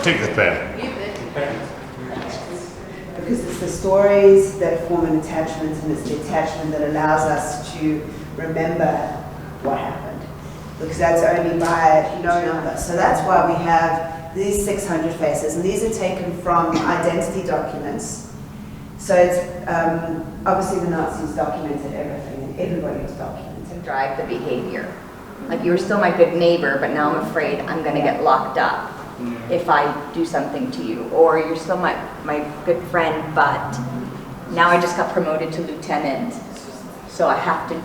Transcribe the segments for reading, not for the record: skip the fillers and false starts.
Take the pen. Because it's the stories that form an attachment, and it's the attachment that allows us to remember what happened. Because that's only by knowing us. So that's why we have these 600 faces, and these are taken from identity documents. So it's obviously the Nazis documented everything, and everybody was documented. Drive the behavior. Like, you were still my good neighbor, but now I'm afraid I'm going to get locked up if I do something to you. Or you're still my good friend, but now I just got promoted to lieutenant, so I have to,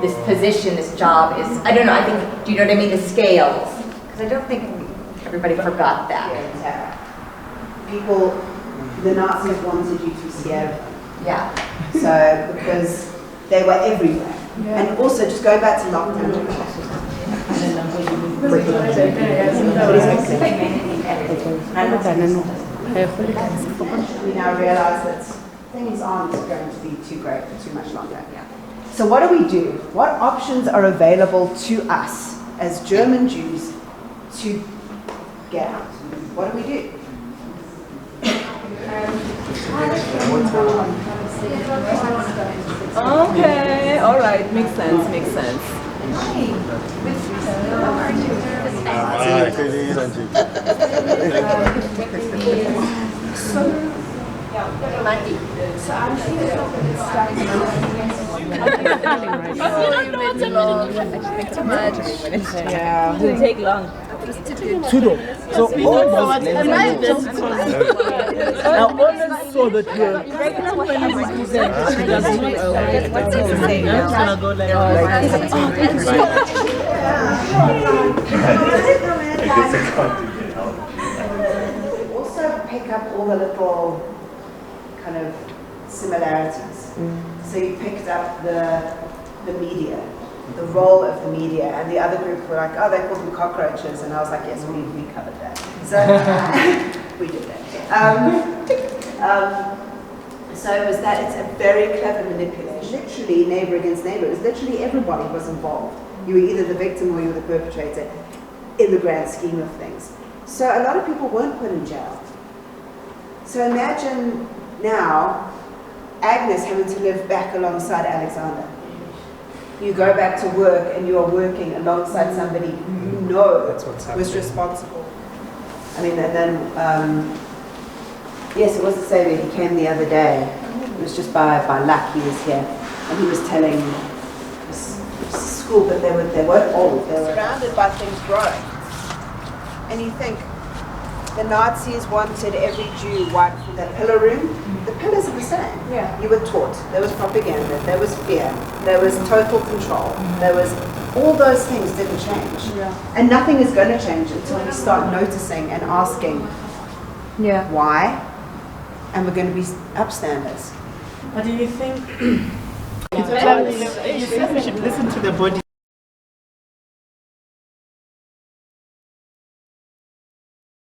this position, this job is, I don't know, I think, do you know what I mean, the scales? Because I don't think everybody forgot that. Yeah, people, the Nazis wanted you to see everything. Yeah. So, because they were everywhere. Yeah. And also, just going back to lockdown. We now realize that things aren't going to be too great for too much longer. Yeah. So what do? What options are available to us as German Jews to get out? What do? Okay, all right, makes sense. Yeah, it didn't take long. Pseudo. So almost. I always saw that you when you represent she doesn't also pick up all the little kind of similarities. So you picked up the media, the role of the media, and the other group were like, oh, they called them cockroaches, and I was like, yes, we covered that. So we did that. So it was that, it's a very clever manipulation. Literally neighbor against neighbor. It was literally everybody was involved. You were either the victim or you were the perpetrator in the grand scheme of things. So a lot of people weren't put in jail. So imagine now Agnes having to live back alongside Alexander. You go back to work and you are working alongside somebody you know was responsible. I mean, and then, yes, it was the same. He came the other day. It was just by luck he was here. And he was telling this school, but they weren't old. They were surrounded by things growing. And you think, the Nazis wanted every Jew wiped from that pillar room. The pillars are the same. Yeah. You were taught. There was propaganda. There was fear. There was total control. There was, all those things didn't change. Yeah. And nothing is going to change until we start noticing and asking why. And we're going to be upstanders. But do you think it's you should listen to the body?